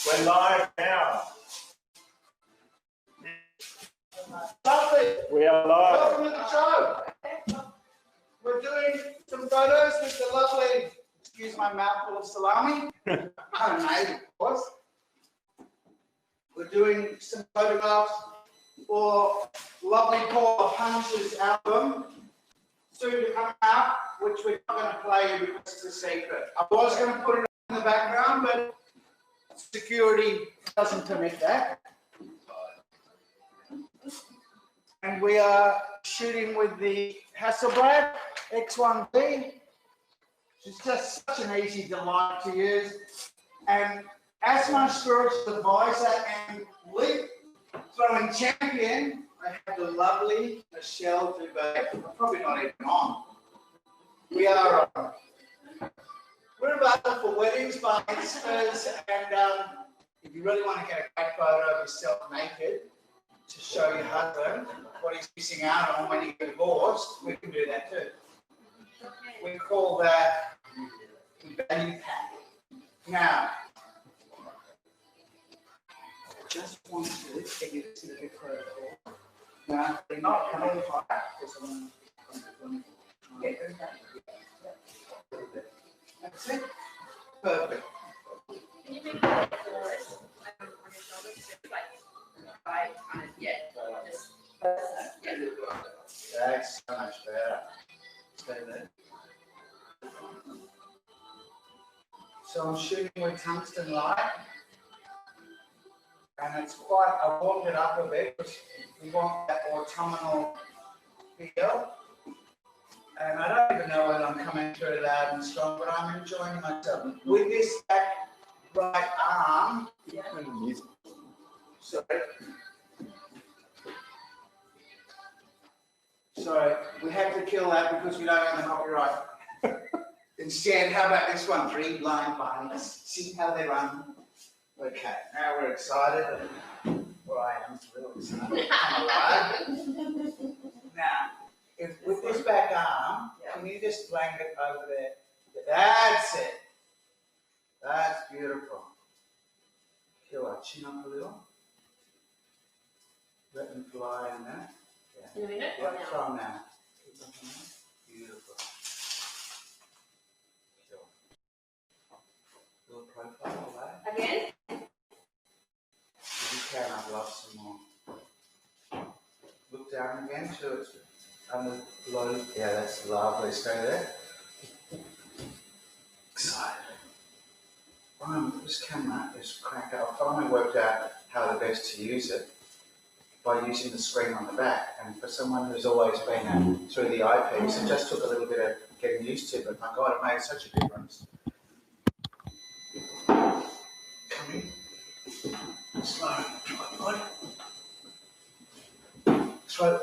We're live now. Lovely. We are live. Welcome to the show. We're doing some photos with the lovely, excuse my mouthful of salami, homemade of course. We're doing some photographs for lovely Paula Punch's album, soon to come out, which we're not going to play because it's a secret. I was going to put it in the background, but security doesn't permit that. And we are shooting with the Hasselblad X1D. It's just such an easy delight to use. And as my spiritual advisor and leap throwing champion, I have the lovely Michelle Dubé. We're probably not even on. We are on. We're available for weddings, bar mitzvahs, and if you really want to get a great photo of yourself naked to show your husband what he's missing out on when you get divorced, we can do that too. We call that value pack. Now, just want to get you to the protocol. Now, they're not coming high because I'm going to get them back. That's it. Perfect. Can you make that on your shoulders? Just like right on it. Yeah. That's so much better. Stay there. So I'm shooting with tungsten light. And it's quite, I warmed it up a bit because we want that autumnal feel. And I don't even know whether I'm coming through loud and strong, but I'm enjoying myself. With this back right arm, sorry, we have to kill that because we don't have the copyright. Instead, how about this one? 3 blind bunnies. See how they run? Okay, now we're excited. Well, I am really excited. I'm alive. Now, with this back arm, can you just blanket over there? That's it. That's beautiful. Kill our chin up a little. Let them fly in there. In a minute? Yep, from now. Beautiful. Kill. Little profile of that. Again? If you can, I'd love some more. Look down again to it. Under below. Yeah, that's lovely. Stay there. Excited. This camera is cracked out. I finally worked out how the best to use it by using the screen on the back. And for someone who's always been through the eyepiece, it just took a little bit of getting used to. But my God, it made such a difference. Come in. Slow. Try.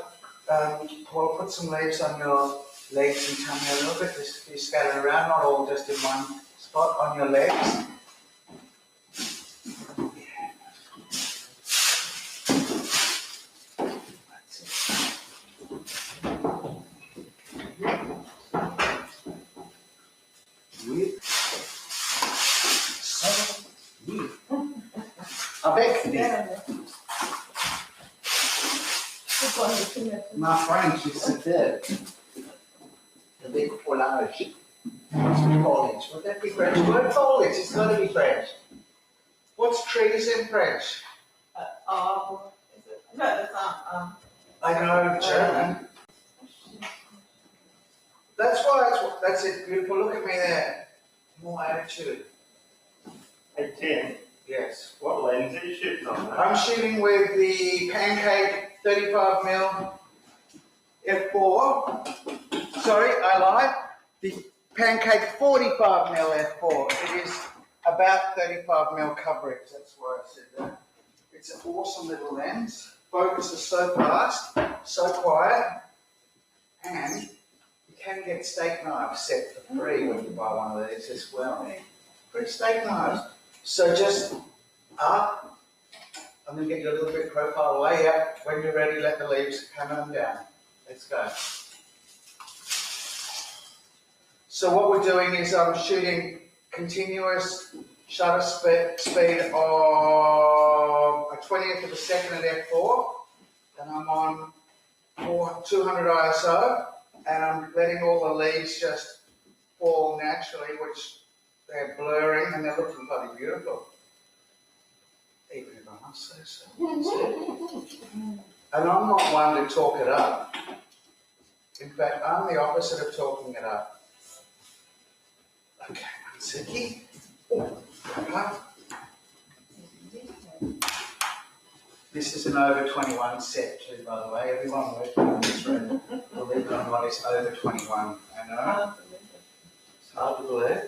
Paul, put some leaves on your legs and tummy a little bit, just be scattered around, not all just in one spot on your legs. I bet my French is superb. The big foliage. Foliage. Would that be French? Word foliage, it's got to be French. What's trees in French? Is it? No, that's not. I know German. That's why that's it, beautiful. Look at me there. More attitude. Hey, Tim. Yes. What lens are you shooting on? I'm shooting with the Pancake 35mm f4. Sorry, I lied. The Pancake 45mm f4. It is about 35mm coverage. That's why I said that. It's an awesome little lens. Focus is so fast, so quiet, and you can get steak knives set for free when you buy one of these as well. Free steak knives. So just up. I'm going to get you a little bit profile away. Yeah. When you're ready, let the leaves come on down. Let's go. So what we're doing is I'm shooting continuous shutter speed of a 20th of a second at f4, and I'm on 200 ISO, and I'm letting all the leaves just fall naturally, which they're blurring and they're looking bloody beautiful. Even if I must say so. And I'm not one to talk it up. In fact, I'm the opposite of talking it up. Okay, one second. This is an over 21 set too, by the way. Everyone working in this room will live on what is over 21. I know. It's hard to believe.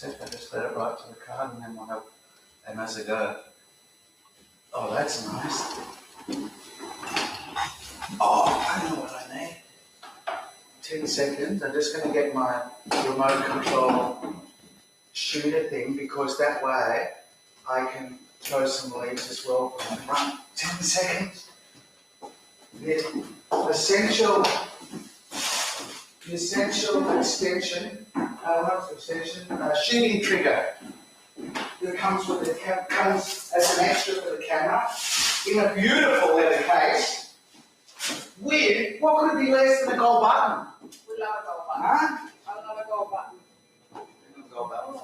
I just let it right to the card and then we'll help them as they go. Oh, that's nice. Oh, I know what I need. 10 seconds. I'm just going to get my remote control shooter thing because that way I can throw some leaves as well from the front. 10 seconds. The essential extension, shooting trigger that comes with the comes as an extra for the camera in a beautiful leather case with what could it be less than a gold button? We love a gold button. Huh? I love a gold button. Gold button.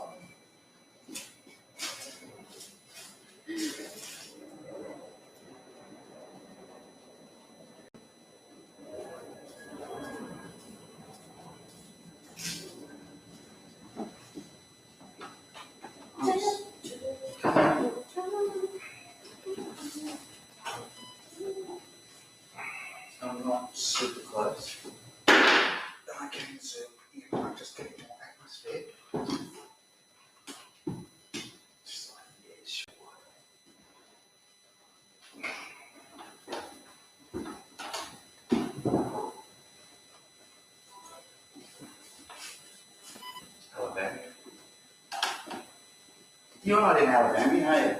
I'm not super close. I can zoom in. I'm just getting more atmosphere. Just like, yeah, sure. Alabama. You're not in Alabama, are you?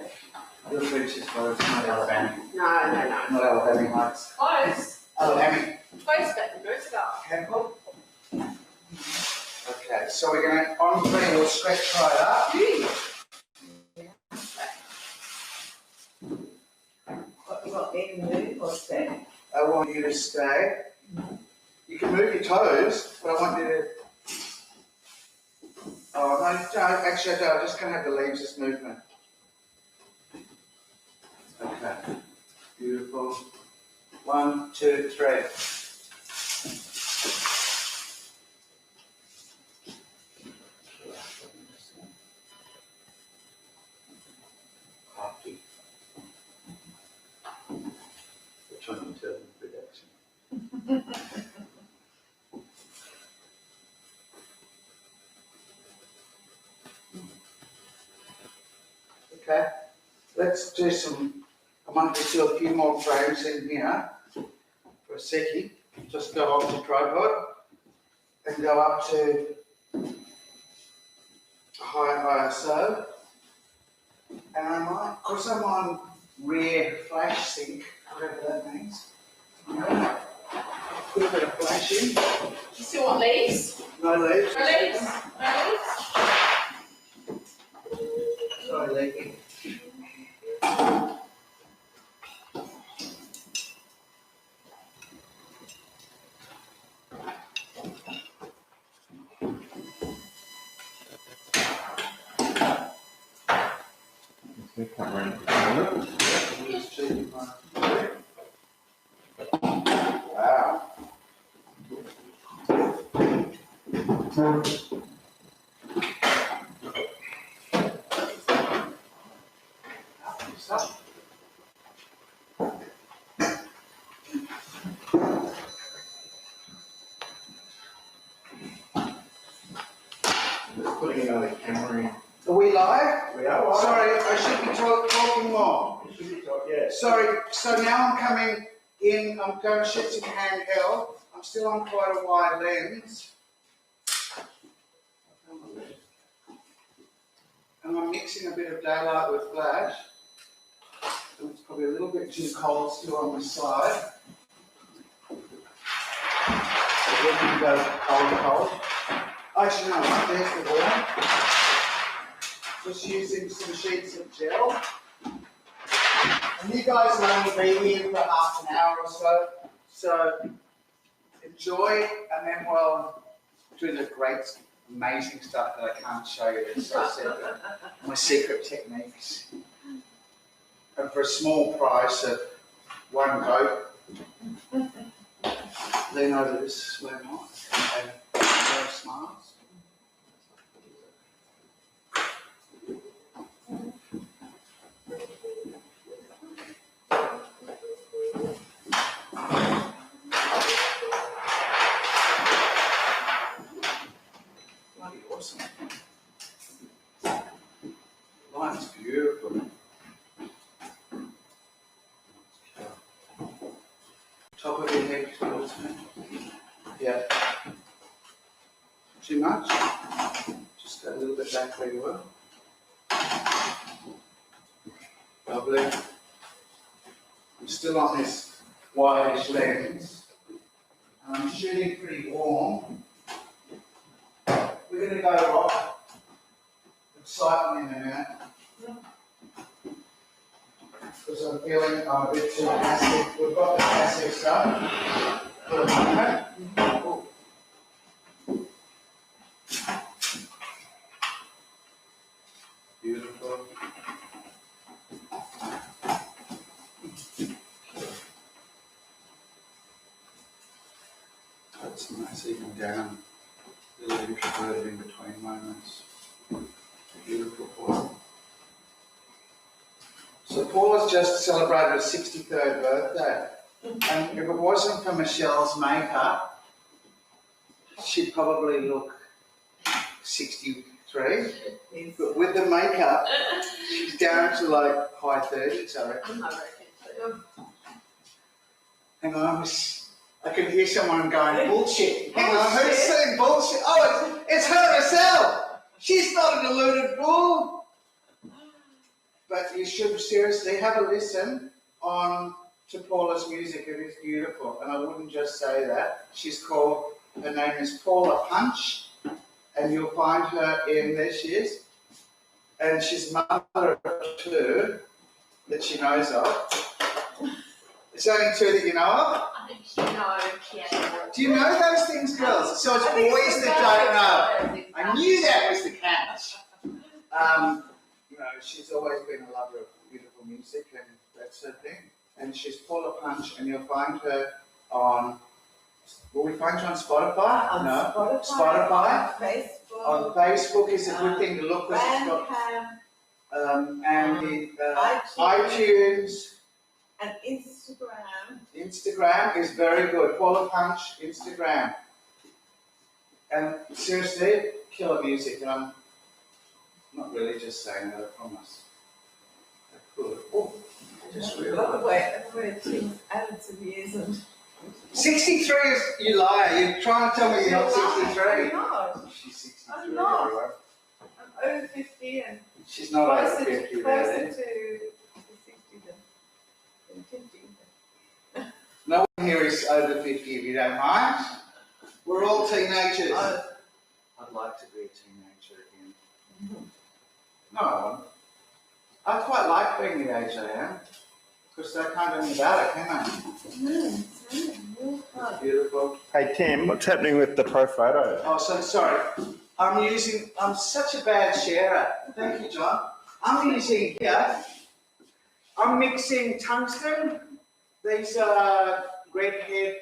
Your fridge is closed, not Alabama. No. Not Alabama Heights. Close. Alabama. Close, but the good stuff. Campbell. Okay, so we're going to, on three, we'll stretch right up. What you got there, move or stay? I want you to stay. You can move your toes, but I want you to. Oh, no, actually, I don't. I'm just going to have the leaves this movement. Okay. Beautiful. 1, 2, 3. Okay, let's do some, I want to do a few more frames in here for a second. Just go off the tripod and go up to high ISO. And I might, because I'm on rear flash sync, whatever that means, I'm going to put a bit of flash in. You still want leaves? No leaves. No leaves? No leaves? Sorry, Leaky. Wow. Putting another camera in. Are we live? We are live. Sorry, I should be talking more. You should be yeah. Sorry, so now I'm coming in, I'm going to shoot some handheld. I'm still on quite a wide lens. And I'm mixing a bit of daylight with flash. It's probably a little bit too cold still on the side. So then we can go cold. Actually, no, there's the warm. Just using some sheets of gel. And you guys will only be here for half an hour or so. So enjoy, and then we'll do the great, amazing stuff that I can't show you. It's so secret. My secret techniques. And for a small price of one goat, they know that this is where not. And they're smart. Bloody awesome. Line's beautiful. Top of your head towards me. Yeah. Too much? Just go a little bit back where you were. Lovely. I'm still on this wide lens. And I'm shooting pretty warm. We're going to go rock. Excitement in a minute. Because I'm feeling I'm a bit too passive. We've got the passive stuff for the moment. Beautiful. That's nice, even down. Really introverted in between moments. Beautiful Paula. So Paula's just celebrated her 63rd birthday. And if it wasn't for Michelle's makeup, she'd probably look 63. But with the makeup, she's down to like high 30s, I reckon. Hang on, I can hear someone going, bullshit. Hang on, who's saying bullshit? Oh, it's her herself. She's not a deluded fool. But you should seriously have a listen to Paula's music. It is beautiful. And I wouldn't just say that. Her name is Paula Punch. And you'll find her there she is. And she's mother of two that she knows of. It's only two that you know of? I think she knows. Do you know those things, girls? So it's boys that don't know. I knew that was the catch. You know, she's always been a lover of beautiful music, and that's her thing. And she's Paula Punch, and you'll find her on. Will we find her on Spotify? On Spotify. Facebook. On Facebook is a good thing to look at. And the iTunes. And Instagram. Instagram is very good. Paula Punch, Instagram. And seriously, killer music. And I'm not really just saying that, I promise. Good. Oh, I just realised. By the way, things added to years and. 63 is, you liar. You're trying to tell me you're not 63. I'm not. She's 63. I'm not. Everyone. I'm over 50 and She's not over closer 50 to really. 60 than 50. No one here is over 50 if you don't mind. We're all teenagers. I'd like to be a teenager again. No, I quite like being the age I am. Because they can't do anything about it, can they? Beautiful. Hey Tim, what's happening with the pro photo? Oh, so sorry. I'm such a bad sharer. Thank you, John. I'm using here, I'm mixing tungsten. These are redhead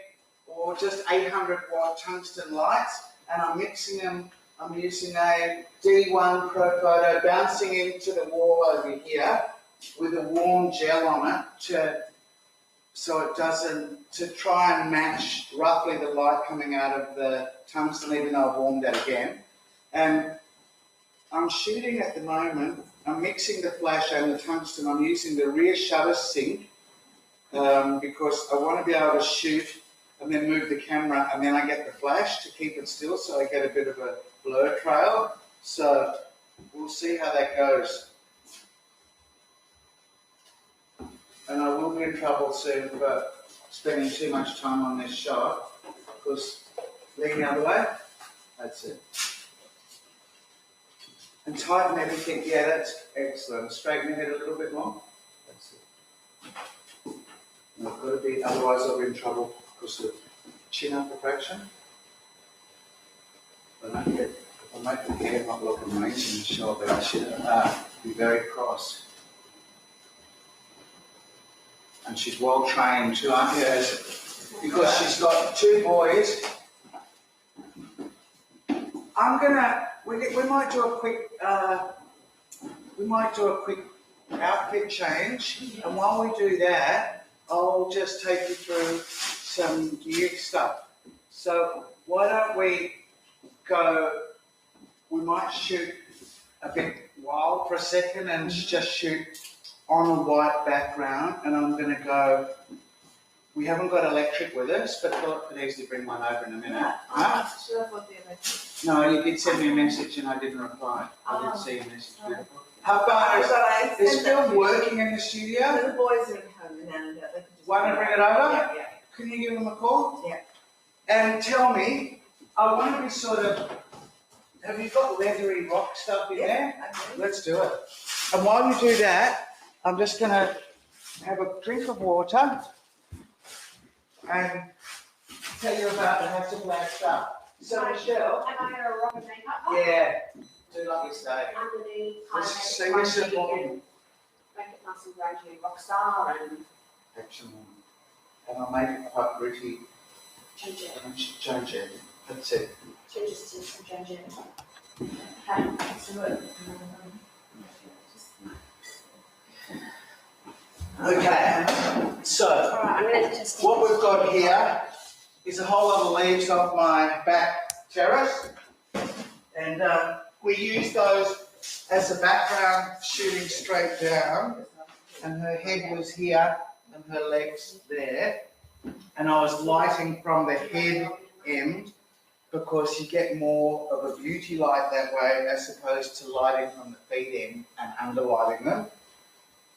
or just 800 watt tungsten lights, and I'm mixing them. I'm using a D1 Pro Photo, bouncing into the wall over here with a warm gel on it to try and match roughly the light coming out of the tungsten, even though I've warmed that again. And I'm shooting at the moment, I'm mixing the flash and the tungsten. I'm using the rear shutter sync because I want to be able to shoot and then move the camera, and then I get the flash to keep it still so I get a bit of a blur trail. So we'll see how that goes. And I will be in trouble soon for spending too much time on this shot, because lean the other way, that's it. And tighten everything, yeah, that's excellent. Straighten your head a little bit more, that's it. And I've got to be, otherwise I'll be in trouble because of chin up a fraction. But if I make the hair not look amazing and show a bit, I should be very cross. And she's well trained too, aren't you? Because she's got 2 boys. We might do a quick outfit change, and while we do that, I'll just take you through some gear stuff. So why don't we might shoot a bit wild for a second and just shoot on a white background, and I'm going to go, we haven't got electric with us, but I could easily bring one over in a minute. Yeah, I'm not sure what the electric. No, you did send me a message and I didn't reply. I did see a message. Oh. How far is Is Phil working in the studio? The boys are at home and they can just. Want to bring it over? Yeah. Can you give him a call? Yeah. And tell me, I want to be sort of, have you got leathery rock stuff in there? Okay. Let's do it. And while you do that, I'm just going to have a drink of water and tell you about the Hasselblad stuff. So Michelle, Am I a rock and makeup? yeah, do like you say. Underneath, Let's kind of see what's make it important. make it nice and grungy rock star and Excellent. And I'll make it quite gritty. change it. That's it. Changes to some change it. Okay, let's do it. Okay, so Alright, I'm gonna just. what we've got here is a whole lot of leaves off my back terrace, and we use those as a background shooting straight down, and her head was here and her legs there, and I was lighting from the head end because you get more of a beauty light that way as opposed to lighting from the feet end and underlighting them.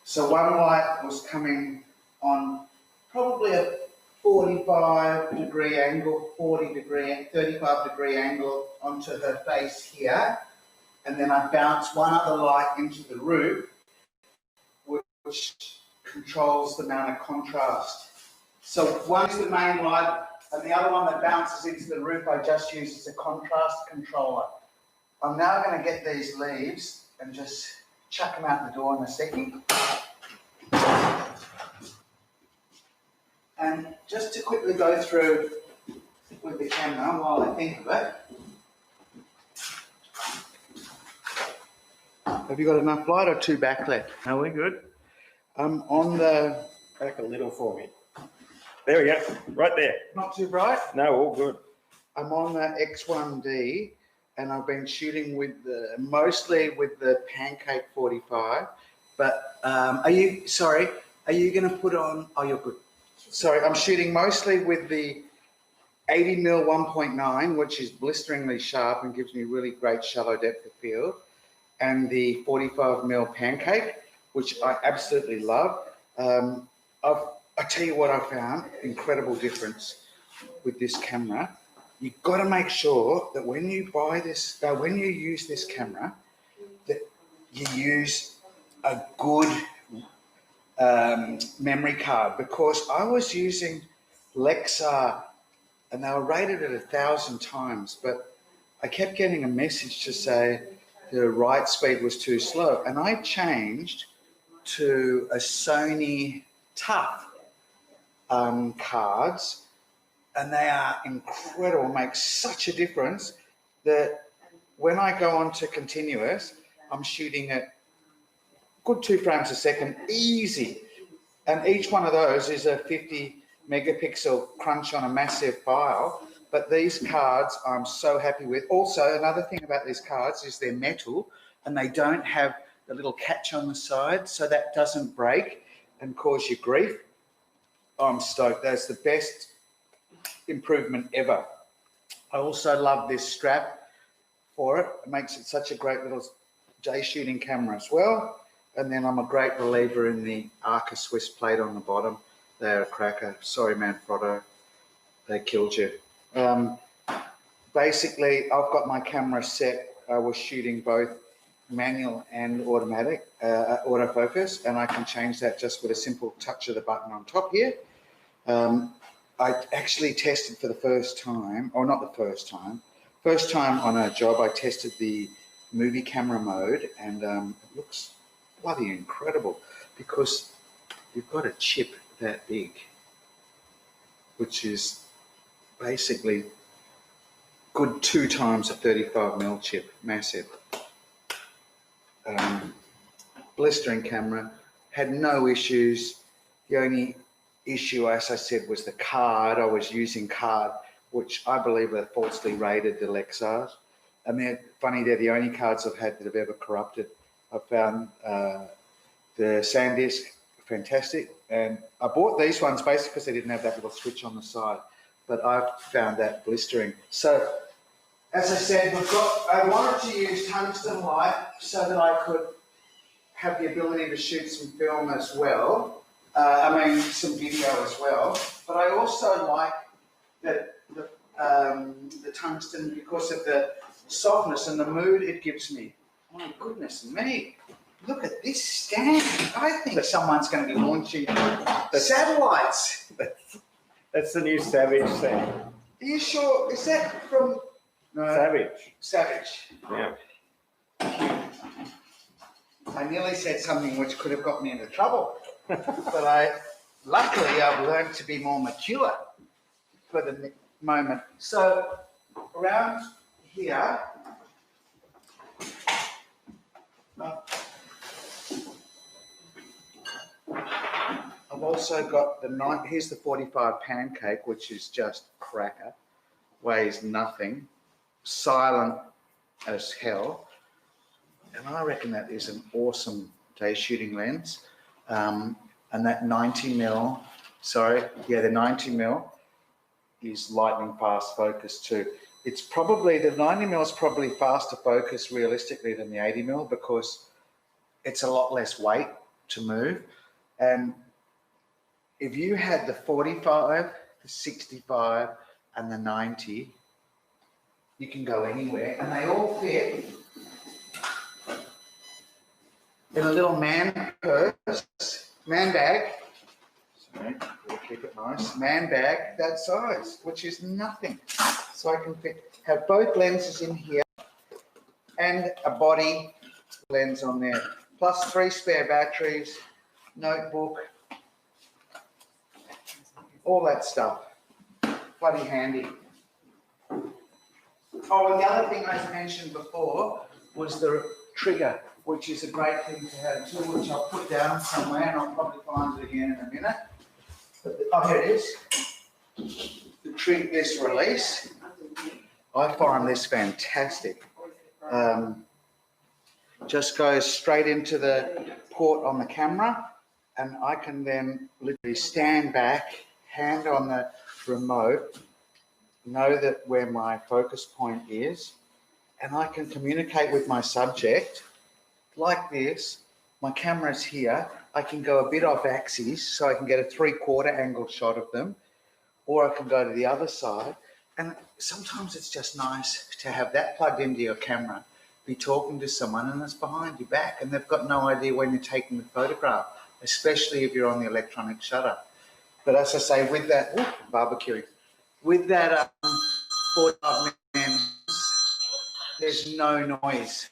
So one light was coming on probably a 45-degree angle, 35-degree angle onto her face here, and then I bounced one other light into the roof, which controls the amount of contrast. So one is the main light, and the other one that bounces into the roof I just use as a contrast controller. I'm now going to get these leaves and just chuck them out the door in a second. And just to quickly go through with the camera while I think of it. Have you got enough light or 2 backlit? Are we good? I'm on the, Back a little for me. There we go. Right there. not too bright. No, all good. I'm on the X1D, and I've been shooting with mostly with the Pancake 45. But are you going to put on? Oh, you're good. Sorry, I'm shooting mostly with the 80mm 1.9, which is blisteringly sharp and gives me really great shallow depth of field, and the 45mm Pancake, which I absolutely love. I tell you what I found, incredible difference with this camera. You've got to make sure that when you buy this, when you use this camera, that you use a good memory card, because I was using Lexar and they were rated at 1,000 times, but I kept getting a message to say the write speed was too slow, and I changed to a Sony Tough cards, and they are incredible, make such a difference that when I go on to continuous, I'm shooting at good 2 frames a second, easy. And each one of those is a 50 megapixel crunch on a massive file. But these cards I'm so happy with. Also, another thing about these cards is they're metal and they don't have the little catch on the side, so that doesn't break and cause you grief. I'm stoked. That's the best improvement ever. I also love this strap for it. It makes it such a great little day shooting camera as well. And then I'm a great believer in the Arca Swiss plate on the bottom. They're a cracker. Sorry, Manfrotto, they killed you. Basically, I've got my camera set. I was shooting both manual and automatic autofocus, and I can change that just with a simple touch of the button on top here. I actually tested for the first time, or not the first time on a job, I tested the movie camera mode, and it looks bloody incredible because you've got a chip that big, which is basically good 2 times a 35mm chip, massive. Blistering camera, had no issues. The only issue, as I said, was the card. I was using card, which I believe are falsely rated, the Lexars. And they're funny, they're the only cards I've had that have ever corrupted. I found the SanDisk fantastic, and I bought these ones basically because they didn't have that little switch on the side, but I found that blistering. So, as I said, I wanted to use tungsten light so that I could have the ability to shoot some film as well. Some video as well. But I also like the tungsten because of the softness and the mood it gives me. My goodness me. Look at this stand. I think someone's going to be launching the satellites. That's the new Savage thing. Are you sure? Is that from... No. Savage. Yeah. I nearly said something which could have got me into trouble, but luckily I've learned to be more mature for the moment. So around here, I've also got here's the 45 pancake, which is just cracker, weighs nothing, silent as hell. And I reckon that is an awesome day shooting lens. And that 90mm, the 90mm is lightning fast focus too. It's probably, the 90mm is probably faster focus realistically than the 80mm because it's a lot less weight to move. And if you had the 45, the 65 and the 90, you can go anywhere and they all fit in a little man bag, sorry, we'll keep it nice, man bag that size, which is nothing. So I can have both lenses in here and a body lens on there, plus 3 spare batteries, notebook, all that stuff. Bloody handy. Oh, and the other thing I mentioned before was the trigger, which is a great thing to have too, which I'll put down somewhere and I'll probably find it again in a minute. Oh, here it is. This release. I find this fantastic. Just goes straight into the port on the camera, and I can then literally stand back, hand on the remote, know that where my focus point is, and I can communicate with my subject like this. My camera's here. I can go a bit off axis so I can get a 3/4 angle shot of them, or I can go to the other side. And sometimes it's just nice to have that plugged into your camera, be talking to someone and it's behind your back and they've got no idea when you're taking the photograph, especially if you're on the electronic shutter. But as I say, with that, barbecuing, with that 45 mm, there's no noise.